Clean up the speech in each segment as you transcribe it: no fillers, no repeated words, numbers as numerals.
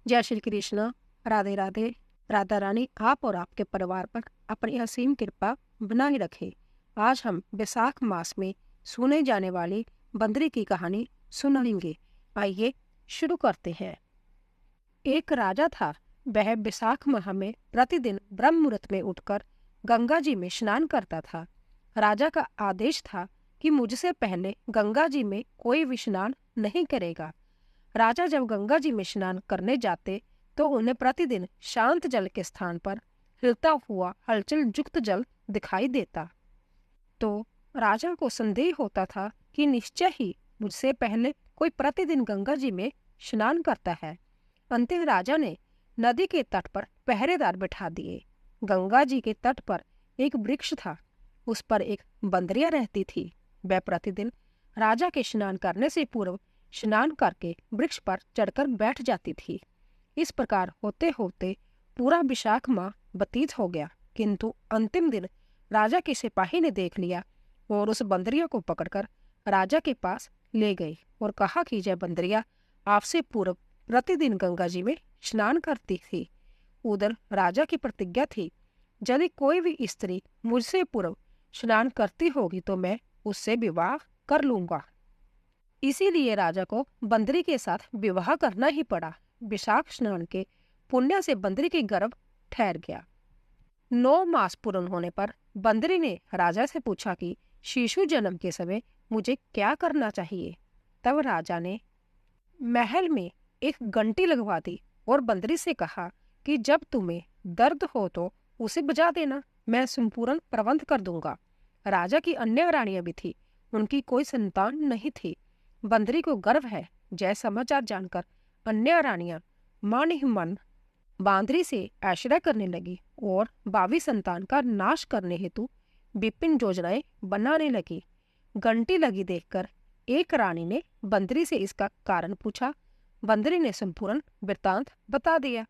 जय श्री कृष्ण। राधे राधे। राधा रानी आप और आपके परिवार पर अपनी असीम कृपा बनाए रखे। आज हम बैसाख मास में सुने जाने वाली बंदरी की कहानी सुनाएंगे। आइए शुरू करते हैं। एक राजा था। वह बैसाख माह में प्रतिदिन ब्रह्म मुहूर्त में उठकर गंगा जी में स्नान करता था। राजा का आदेश था कि मुझसे पहले गंगा जी में कोई भी स्नान नहीं करेगा। राजा जब गंगा जी में स्नान करने जाते तो उन्हें प्रतिदिन शांत जल के स्थान पर हिलता हुआ हलचल युक्त जल दिखाई देता। तो राजा को संदेह होता था कि निश्चय ही मुझसे पहले कोई प्रतिदिन गंगा जी में स्नान करता है। अंतिम राजा ने नदी के तट पर पहरेदार बिठा दिए। गंगा जी के तट पर एक वृक्ष था। उस पर एक बंदरिया रहती थी। वह प्रतिदिन राजा के स्नान करने से पूर्व स्नान करके वृक्ष पर चढ़कर बैठ जाती थी। इस प्रकार होते होते पूरा विशाख माह व्यतीत हो गया, किंतु अंतिम दिन राजा के सिपाही ने देख लिया और उस बंदरिया को पकड़कर राजा के पास ले गए और कहा कि जय बंदरिया आपसे पूर्व प्रतिदिन गंगा जी में स्नान करती थी। उधर राजा की प्रतिज्ञा थी, यदि कोई भी स्त्री मुझसे पूर्व स्नान करती होगी तो मैं उससे विवाह कर लूंगा। इसीलिए राजा को बंदरी के साथ विवाह करना ही पड़ा। विशाख स्नान के पुण्य से बंदरी की गर्भ ठहर गया। 9 मास पूर्ण होने पर बंदरी ने राजा से पूछा कि शिशु जन्म के समय मुझे क्या करना चाहिए। तब राजा ने महल में एक घंटी लगवा दी और बंदरी से कहा कि जब तुम्हें दर्द हो तो उसे बजा देना, मैं संपूर्ण प्रबंध कर दूंगा। राजा की अन्य रानियां भी थी, उनकी कोई संतान नहीं थी। बंदरी को गर्व है। जय समाचार जानकर अन्य रानियां मन ही मन बांदरी से आश्रय करने लगी और भावी संतान का नाश करने हेतु विभिन्न योजनाएं बनाने लगी। घंटी लगी देखकर एक रानी ने बंदरी से इसका कारण पूछा। बंदरी ने संपूर्ण वृत्तांत बता दिया।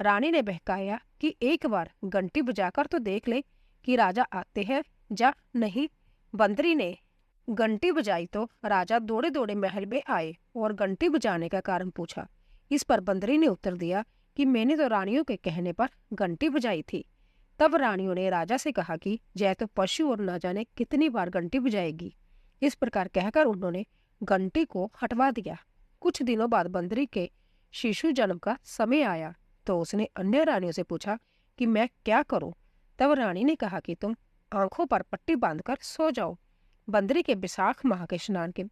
रानी ने बहकाया कि एक बार घंटी बजाकर तो देख ले कि राजा आते हैं या नहीं। बंदरी ने घंटी बजाई तो राजा दौड़े दौड़े महल में आए और घंटी बजाने का कारण पूछा। इस पर बंदरी ने उत्तर दिया कि मैंने तो रानियों के कहने पर घंटी बजाई थी। तब रानियों ने राजा से कहा कि जय तो पशु और न जाने कितनी बार घंटी बजाएगी। इस प्रकार कहकर उन्होंने घंटी को हटवा दिया। कुछ दिनों बाद बंदरी के शिशु जन्म का समय आया तो उसने अन्य रानियों से पूछा कि मैं क्या करूं। तब रानी ने कहा कि तुम आंखों पर पट्टी बांधकर सो जाओ। बंदरी के विशाख माह के स्नान के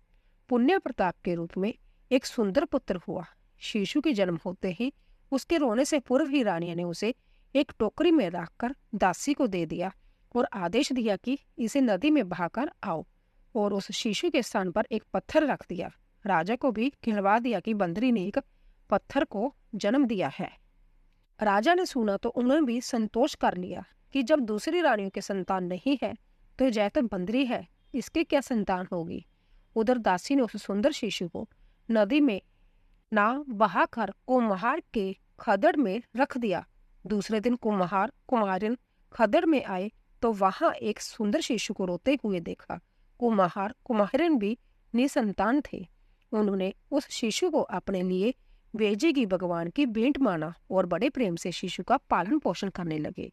पुण्य प्रताप के रूप में एक सुंदर पुत्र हुआ। शिशु के जन्म होते ही उसके रोने से पूर्व ही रानी ने उसे एक टोकरी में रखकर दासी को दे दिया और आदेश दिया कि इसे नदी में बहाकर आओ, और उस शिशु के स्थान पर एक पत्थर रख दिया। राजा को भी कहलवा दिया कि बंदरी ने एक पत्थर को जन्म दिया है। राजा ने सुना तो उन्होंने भी संतोष कर लिया कि जब दूसरी रानियों के संतान नहीं है तो जय तो बंदरी है, इसके क्या संतान होगी। उधर दासी ने उस सुंदर शिशु को नदी में ना बहाकर कुम्हार के खदड़ में रख दिया। दूसरे दिन कुम्हार कुम्हारिन खदड़ में आए तो वहां एक सुंदर शिशु को रोते हुए देखा। कुम्हार कुम्हारिन भी निसंतान थे। उन्होंने उस शिशु को अपने लिए भेजेगी भगवान की भेंट माना और बड़े प्रेम से शिशु का पालन पोषण करने लगे।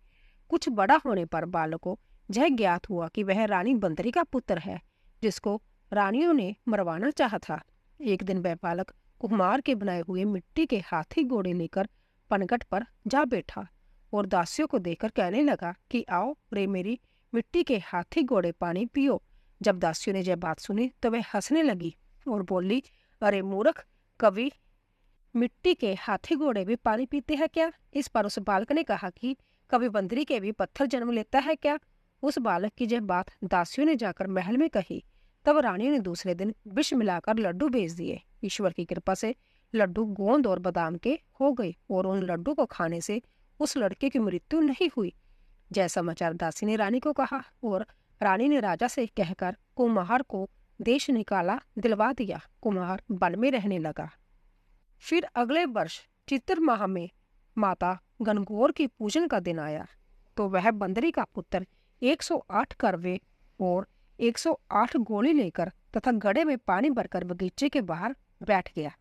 कुछ बड़ा होने पर बालक को यह ज्ञात हुआ कि वह रानी बंदरी का पुत्र है, जिसको रानियों ने मरवाना चाहा था। एक दिन वह बालक कुम्हार के बनाए हुए मिट्टी के हाथी घोड़े लेकर पनघट पर जा बैठा और दासियों को देखकर कहने लगा कि आओ रे मेरी मिट्टी के हाथी घोड़े पानी पियो। जब दासियों ने यह बात सुनी तो वह हंसने लगी और बोली, अरे मूर्ख, कभी मिट्टी के हाथी घोड़े भी पानी पीते हैं क्या? इस पर उस बालक ने कहा कि कभी बंदरी के भी पत्थर जन्म लेता है क्या? उस बालक की यह बात दासियों ने जाकर महल में कही। तब रानी ने दूसरे दिन विष मिलाकर लड्डू भेज दिए। ईश्वर की कृपा से लड्डू गोंद और बादाम के हो गए और उन लड्डू को खाने से उस लड़के की मृत्यु नहीं हुई। जय समाचार दासी ने रानी को कहा और रानी ने राजा से कहकर कुम्हार को देश निकाला दिलवा दिया। कुम्हार वन में रहने लगा। फिर अगले वर्ष चित्र माह में माता गणगौर की पूजन का दिन आया तो वह बंदरी का पुत्र 108 करवे और 108 गोली लेकर तथा घड़े में पानी भरकर बगीचे के बाहर बैठ गया।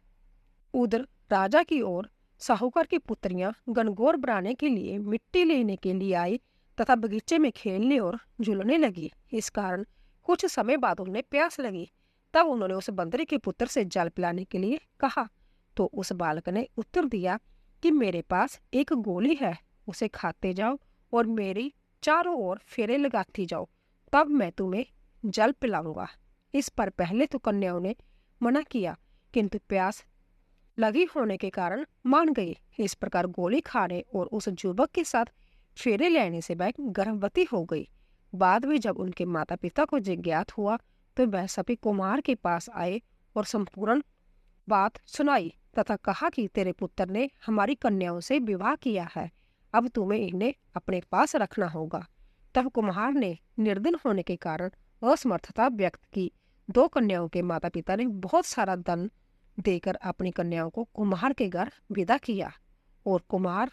उधर राजा की ओर साहूकार की पुत्रियां गणगौर बनाने के लिए मिट्टी लेने के लिए आई तथा बगीचे में खेलने और झूलने लगी। इस कारण कुछ समय बाद उन्हें प्यास लगी। तब उन्होंने उस बंदरी के पुत्र से जल पिलाने के लिए कहा, तो उस बालक ने उत्तर दिया कि मेरे पास एक गोली है, उसे खाते जाओ और मेरी चारों ओर फेरे लगाती जाओ, तब मैं तुम्हें जल पिलाऊंगा। इस पर पहले तो कन्याओं ने मना किया, किंतु प्यास लगी होने के कारण मान गई। इस प्रकार गोली खाने और उस युवक के साथ फेरे लेने से वह गर्भवती हो गई। बाद में जब उनके माता पिता को जिज्ञात हुआ तो वह सभी कुमार के पास आए और संपूर्ण बात सुनाई तथा कहा कि तेरे पुत्र ने हमारी कन्याओं से विवाह किया है, अब तुम्हें इन्हें अपने पास रखना होगा। तब कुम्हार ने निर्धन होने के कारण असमर्थता व्यक्त की। दो कन्याओं के माता पिता ने बहुत सारा धन देकर अपनी कन्याओं को कुम्हार के घर विदा किया और कुम्हार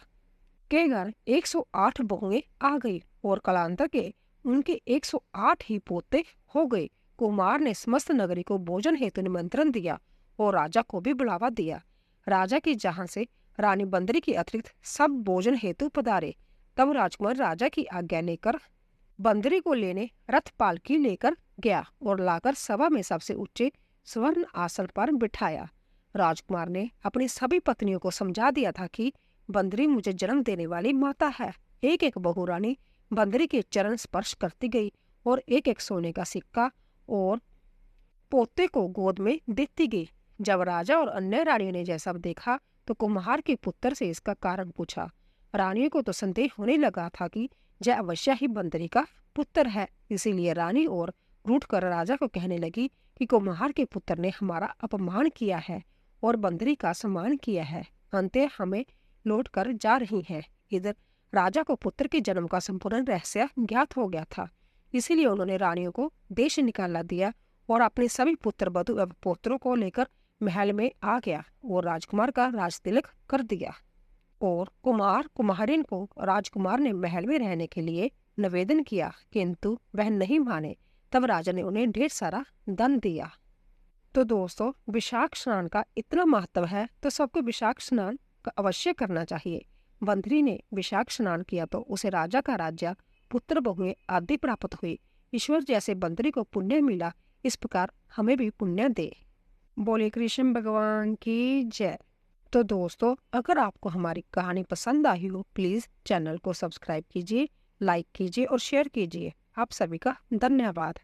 के घर 108 बहुएं आ गई और कालांतर के उनके 108 ही पोते हो गए। कुमार ने समस्त नगरी को भोजन हेतु निमंत्रण दिया और राजा को भी बुलावा दिया। राजा की जहां से रानी बंदरी के अतिरिक्त सब भोजन हेतु पधारे। तब राजकुमार राजा की आज्ञा लेकर बंदरी को लेने रथ पालकी लेकर गया और लाकर सभा में सबसे ऊंचे स्वर्ण आसन पर बिठाया। राजकुमार ने अपनी सभी पत्नियों को समझा दिया था कि बंदरी मुझे जन्म देने वाली माता है। एक एक बहू रानी बंदरी के चरण स्पर्श करती गई और एक एक सोने का सिक्का और पोते को गोद में देती गई। जब राजा और अन्य रानियों ने जैसा देखा तो कुम्हार के पुत्र से इसका कारण पूछा। रानियों को तो संदेह होने लगा था कि यह अवश्य ही बंदरी का पुत्र है। इसीलिए रानी और रूठ कर राजा को कहने लगी कि कुम्हार के पुत्र ने हमारा अपमान किया है और बंदरी का सम्मान किया है, अंते हमें लौट कर जा रही हैं। इधर राजा को पुत्र के जन्म का संपूर्ण रहस्य ज्ञात हो गया था। इसीलिए उन्होंने रानियों को देश निकाला दिया और अपने सभी पुत्र वधु एवं पुत्रों को लेकर महल में आ गया और राजकुमार का राजतिलक कर दिया। और कुमार कुमारिन को राजकुमार ने महल में रहने के लिए निवेदन किया, किंतु वह नहीं माने। तब राजा ने उन्हें ढेर सारा धन दिया। तो दोस्तों, विशाख स्नान का इतना महत्व है तो सबको विशाख स्नान अवश्य करना चाहिए। बंदरी ने विशाख स्नान किया तो उसे राजा का राज्य, पुत्र बहुएं आदि प्राप्त हुई। ईश्वर जैसे बंदरी को पुण्य मिला, इस प्रकार हमें भी पुण्य दे। बोले कृष्ण भगवान की जय। तो दोस्तों, अगर आपको हमारी कहानी पसंद आई हो प्लीज चैनल को सब्सक्राइब कीजिए, लाइक कीजिए और शेयर कीजिए। आप सभी का धन्यवाद।